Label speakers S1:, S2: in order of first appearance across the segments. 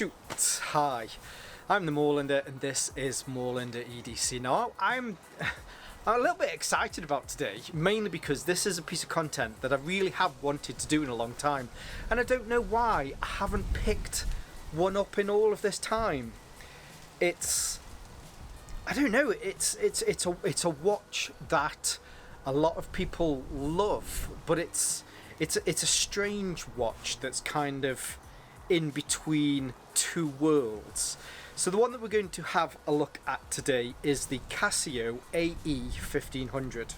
S1: Shoot! Hi, I'm the Moorlander and this is Moorlander EDC. Now I'm a little bit excited about today, mainly because this is a piece of content that I really have wanted to do in a long time, and I don't know why I haven't picked one up in all of this time. It's a watch that a lot of people love, but it's a strange watch that's kind of in between two worlds. So the one that we're going to have a look at today is the Casio AE-1500.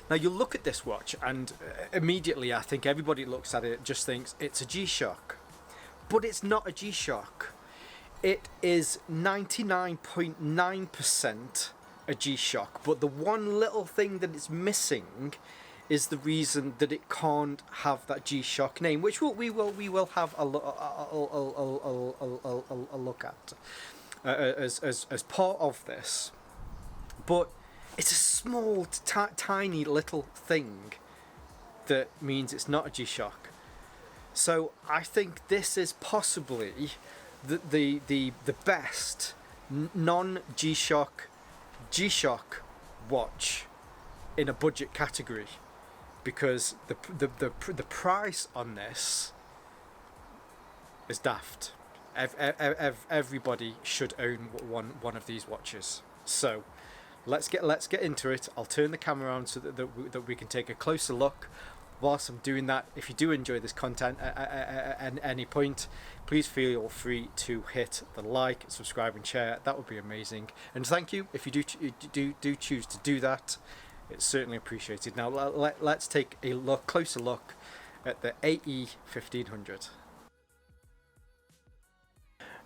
S1: Now you'll look at this watch and immediately I think everybody looks at it just thinks it's a GShock, but it's not a GShock. It is 99.9% a GShock, but the one little thing that it's missing is the reason that it can't have that GShock name, which we will have a look at as part of this. But it's a small, tiny little thing that means it's not a GShock. So I think this is possibly the best non-GShock watch in a budget category, because the price on this is daft. Everybody should own one of these watches. So let's get into it. I'll turn the camera on so that we can take a closer look. Whilst I'm doing that, if you do enjoy this content at any point, please feel free to hit the like, subscribe and share. That would be amazing. And thank you if you do choose to do that. It's certainly appreciated. Now let's take a closer look at the AE-1500.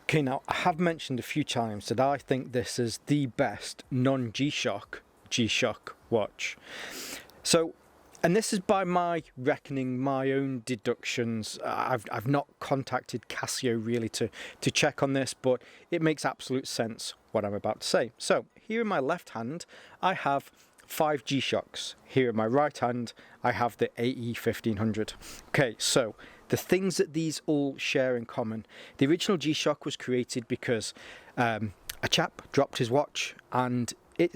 S1: Okay, now I have mentioned a few times that I think this is the best non-GShock watch. So, and this is by my reckoning, my own deductions. I've not contacted Casio really to check on this, but it makes absolute sense what I'm about to say. So here in my left hand, I have 5 GShocks. Here in my right hand, I have the AE-1500. Okay, so the things that these all share in common. The original GShock was created because a chap dropped his watch and it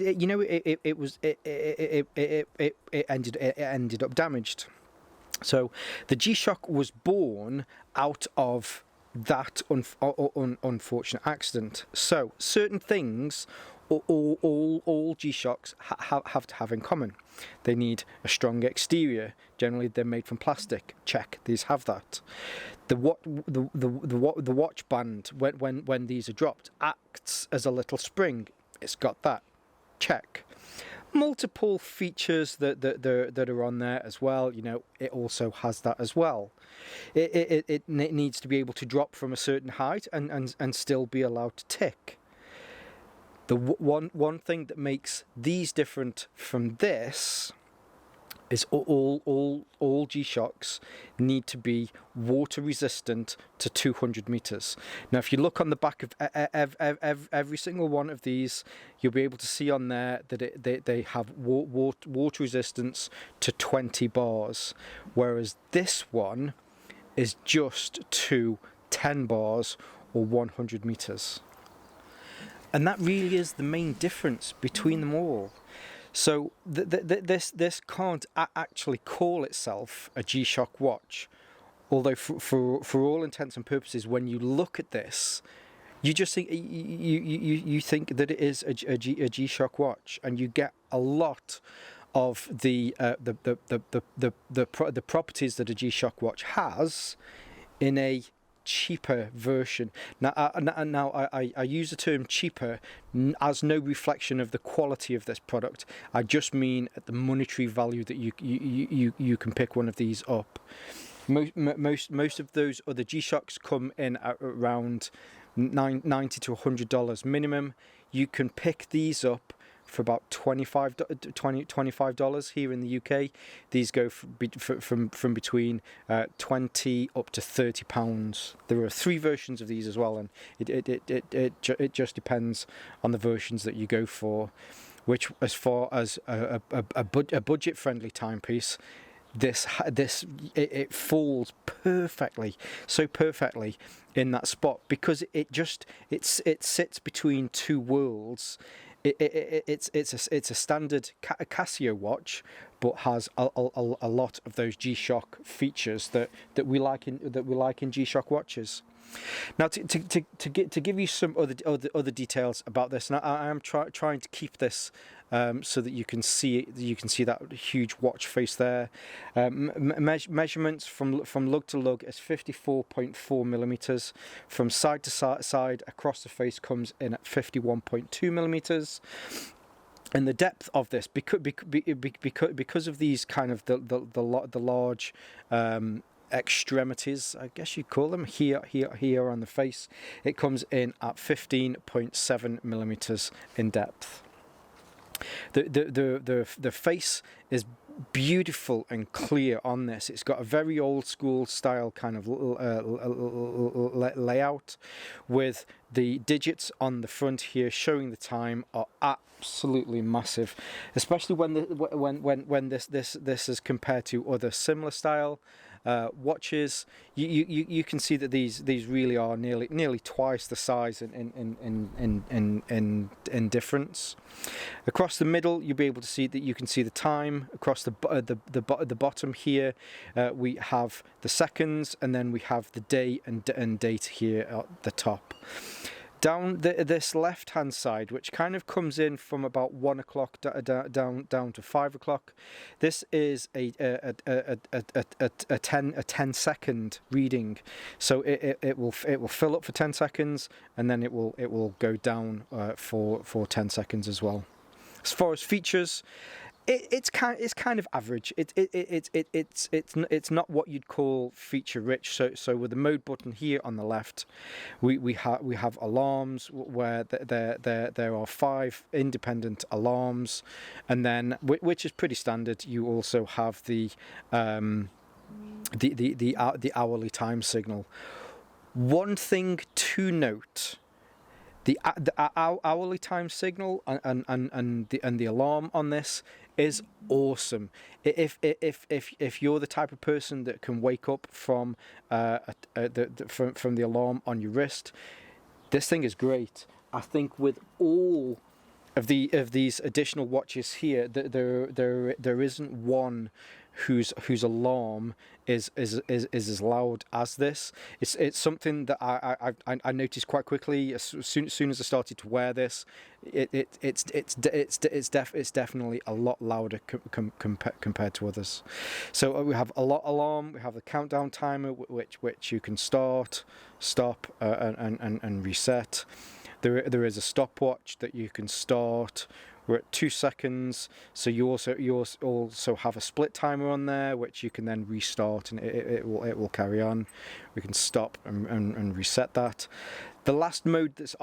S1: ended up damaged. So the GShock was born out of that unfortunate accident. So certain things all G-Shocks have to have in common. They need a strong exterior. Generally they're made from plastic. Check, these have that. The watch band, when these are dropped, acts as a little spring. It's got that. Check. Multiple features that are on there as well. You know, it also has that as well. It needs to be able to drop from a certain height and still be allowed to tick. The one thing that makes these different from this is all G-Shocks need to be water resistant to 200 meters. Now if you look on the back of every single one of these, you'll be able to see on there that they have water resistance to 20 bars, whereas this one is just to 10 bars or 100 meters. And that really is the main difference between them all. So this can't actually call itself a G-Shock watch, although for all intents and purposes, when you look at this, you just think you think that it is a G-Shock watch, and you get a lot of the properties that a G-Shock watch has in a cheaper version. Now I use the term cheaper as no reflection of the quality of this product. I just mean at the monetary value that you can pick one of these up. Most of those other G-Shocks come in at around $90 to $100 minimum. You can pick these up for about $25 here in the UK. These go from between 20 up to £30. There are 3 versions of these as well, and it just depends on the versions that you go for. Which, as far as a budget friendly timepiece, it falls perfectly, so perfectly in that spot, because it sits between two worlds. It's a standard Casio watch, but has a lot of those G-Shock features that we like in G-Shock watches. Now, to give you some other details about this, and I am trying to keep this so that you can see that huge watch face there. Measurements from lug to lug is 54.4 millimeters. From side to side across the face comes in at 51.2 millimeters. And the depth of this, because of these kind of the large extremities, I guess you'd call them, here on the face, it comes in at 15.7 millimeters in depth. The face is beautiful and clear on this. It's got a very old school style kind of layout, with the digits on the front here showing the time are absolutely massive, especially when this is compared to other similar style watches. You can see that these really are nearly twice the size in difference. Across the middle, you'll be able to see that you can see the time. Across the bottom here, we have the seconds, and then we have the day and date here at the top. Down this left hand side, which kind of comes in from about 1 o'clock down to 5 o'clock, this is a 10-second reading. So it will fill up for 10 seconds, and then it will go down for 10 seconds as well. As far as features, it's kind of average. It's not what you'd call feature rich. So with the mode button here on the left, we have alarms where there are 5 independent alarms, and then, which is pretty standard, you also have the hourly time signal. One thing to note: the hourly time signal and the alarm on this is awesome. If you're the type of person that can wake up from the alarm on your wrist, this thing is great. I think with all of these additional watches here, there isn't one whose alarm is as loud as this. It's something that I noticed quite quickly as soon as I started to wear this. It's definitely a lot louder compared to others. So we have a lot alarm. We have the countdown timer, which you can start, stop, and reset. There is a stopwatch that you can start. We're at 2 seconds, so you also have a split timer on there, which you can then restart, and it will carry on. We can stop and reset that. The last mode that's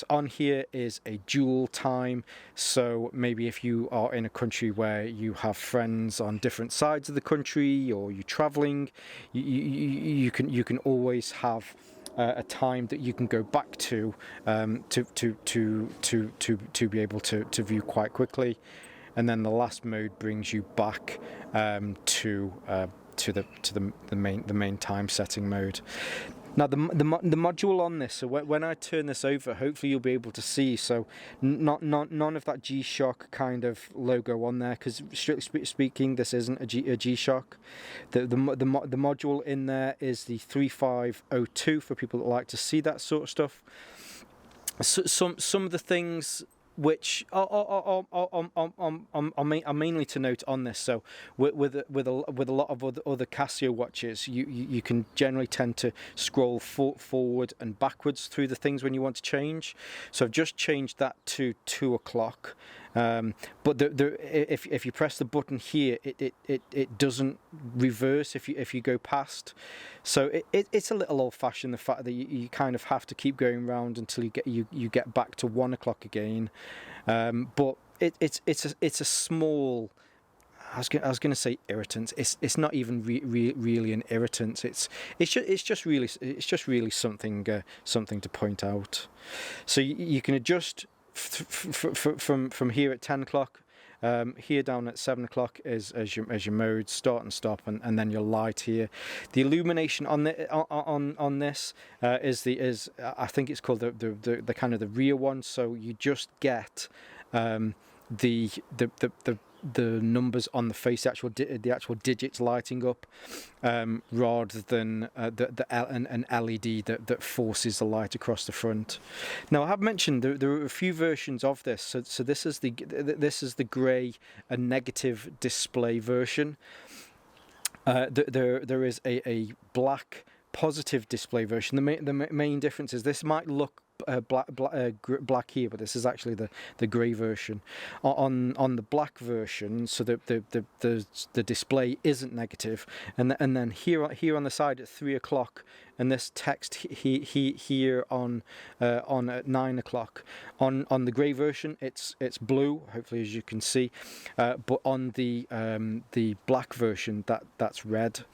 S1: on here is a dual time. So maybe if you are in a country where you have friends on different sides of the country, or you're traveling, you can always have a time that you can go back to be able to view quite quickly, and then the last mode brings you back to the main time setting mode. Now the module on this, so when I turn this over, hopefully you'll be able to see. So none of that GShock kind of logo on there, because strictly speaking, this isn't a GShock. The module in there is the 3502 for people that like to see that sort of stuff. So, some of the things which are mainly to note on this. So with a lot of other Casio watches, you can generally tend to scroll forward and backwards through the things when you want to change. So I've just changed that to 2 o'clock. But if you press the button here, it doesn't reverse if you go past. So it's a little old-fashioned, the fact that you kind of have to keep going round until you get back to 1 o'clock again. But it's a small, I was going to say irritant. It's not even really an irritant. It's just really something to point out. So you can adjust from here at 10 o'clock, Here down at 7 o'clock is as your mode, start and stop, and then your light here. The illumination on this is I think it's called the kind of the rear one. So you just get the numbers on the face, the actual digits lighting up, rather than an LED that forces the light across the front. Now, I have mentioned there are a few versions of this. So this is the grey and negative display version. There is a black positive display version. The main difference is this might look black here, but this is actually the grey version. On the black version, so the display isn't negative, and then here on the side at 3 o'clock, and this text here on at 9 o'clock. On the grey version, it's blue, hopefully, as you can see, but on the black version, that's red.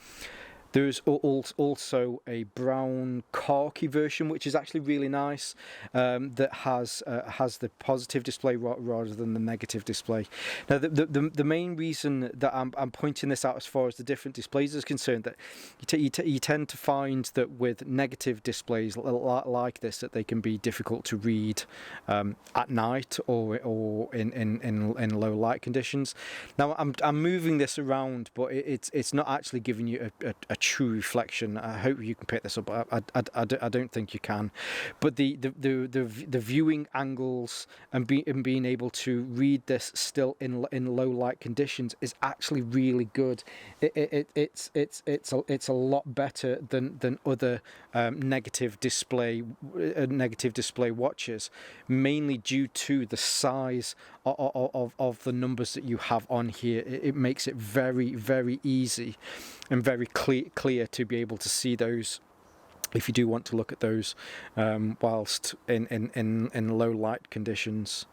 S1: There's also a brown khaki version, which is actually really nice, that has the positive display rather than the negative display. Now, the main reason that I'm pointing this out as far as the different displays is concerned, that you tend to find that with negative displays like this, that they can be difficult to read at night or in low light conditions. Now, I'm moving this around, but it's not actually giving you a true reflection. I hope you can pick this up. I don't think you can, but the viewing angles and being able to read this still in low light conditions is actually really good. It's a lot better than other negative display watches, mainly due to the size of the numbers that you have on here. It makes it very, very easy and very clear to be able to see those if you do want to look at those whilst in low light conditions.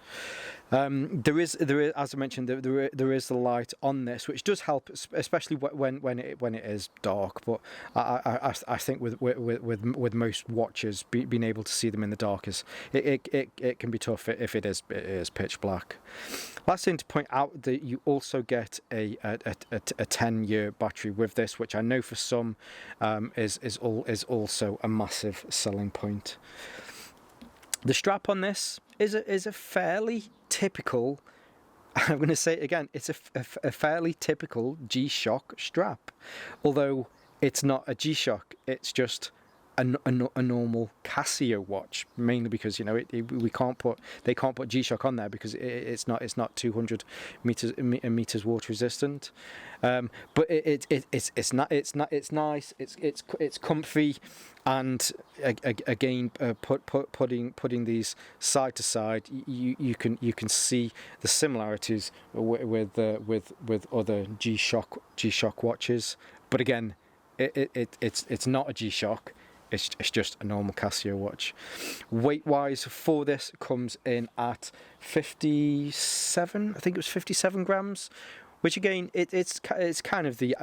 S1: There is, as I mentioned, there is the light on this, which does help, especially when it is dark. But I think with most watches, being able to see them in the dark it can be tough if it is pitch black. Last thing to point out, that you also get a 10-year battery with this, which I know for some is also a massive selling point. The strap on this is a fairly typical, I'm going to say it again, it's a fairly typical G-Shock strap. Although it's not a G-Shock, it's just a normal Casio watch, mainly because, you know, they can't put G-Shock on there because it's not 200 meters water resistant. But it's nice, it's comfy, and again, putting these side to side, you can see the similarities with other G-Shock watches. But again, it's not a G-Shock. It's just a normal Casio watch. Weight-wise, for this, comes in at 57. I think it was 57 grams, which again, it's kind of the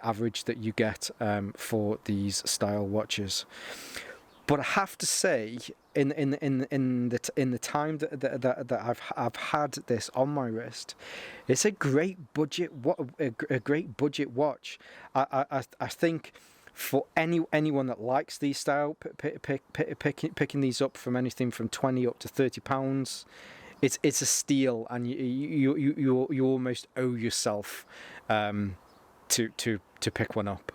S1: average that you get for these style watches. But I have to say, in the time that I've had this on my wrist, it's a great budget watch. I think, for anyone that likes these style, picking these up from anything from £20 up to £30, it's a steal, and you almost owe yourself to pick one up.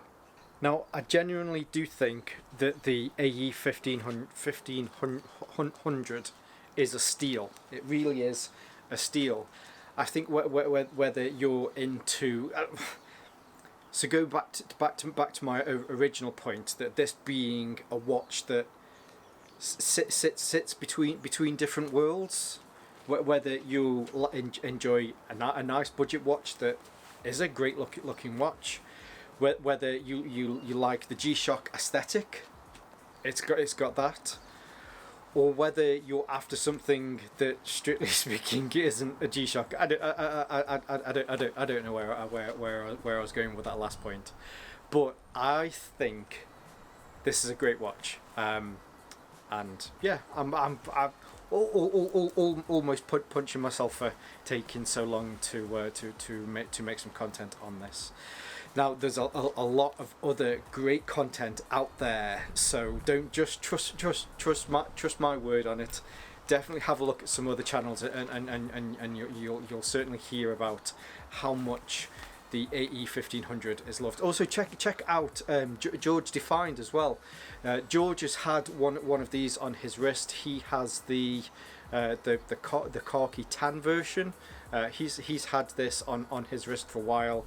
S1: Now, I genuinely do think that the AE-1500 is a steal. It really is a steal. I think whether you're into so go back to my original point, that this being a watch that sits between different worlds, whether you enjoy a nice budget watch that is a great looking watch, whether you like the G-Shock aesthetic, it's got that, or whether you're after something that, strictly speaking, isn't a G-Shock. I don't know where I was going with that last point, but I think this is a great watch. And yeah, I'm almost punching myself for taking so long to make some content on this. Now, there's a lot of other great content out there, so don't just trust my word on it. Definitely have a look at some other channels, and you'll certainly hear about how much the AE-1500 is loved. Also, check out George Defined as well. George has had one of these on his wrist. He has the khaki tan version. He's had this on his wrist for a while.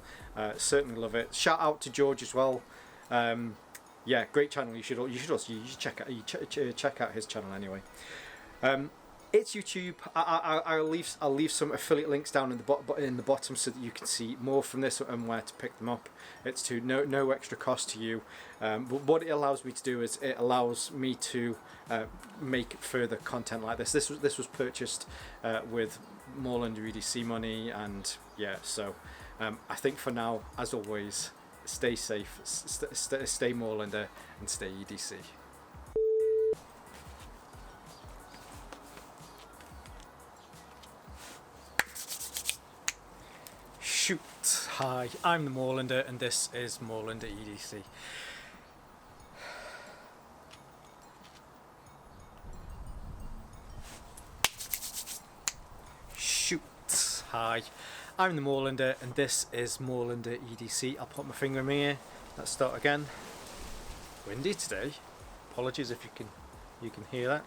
S1: Certainly love it. Shout out to George as well. Yeah, great channel. You should check out his channel anyway. It's YouTube. I'll leave some affiliate links down in the bottom so that you can see more from this and where to pick them up. It's to no extra cost to you. But what it allows me to do is it allows me to make further content like this. This was purchased with Moorlander EDC money, and yeah. So I think for now, as always, stay safe, stay Moorlander, and stay EDC. Shoot! Hi, I'm the Moorlander, and this is Moorlander EDC. Shoot! Hi, I'm the Moorlander, and this is Moorlander EDC. I'll put my finger in my ear. Let's start again. Windy today. Apologies if you can hear that.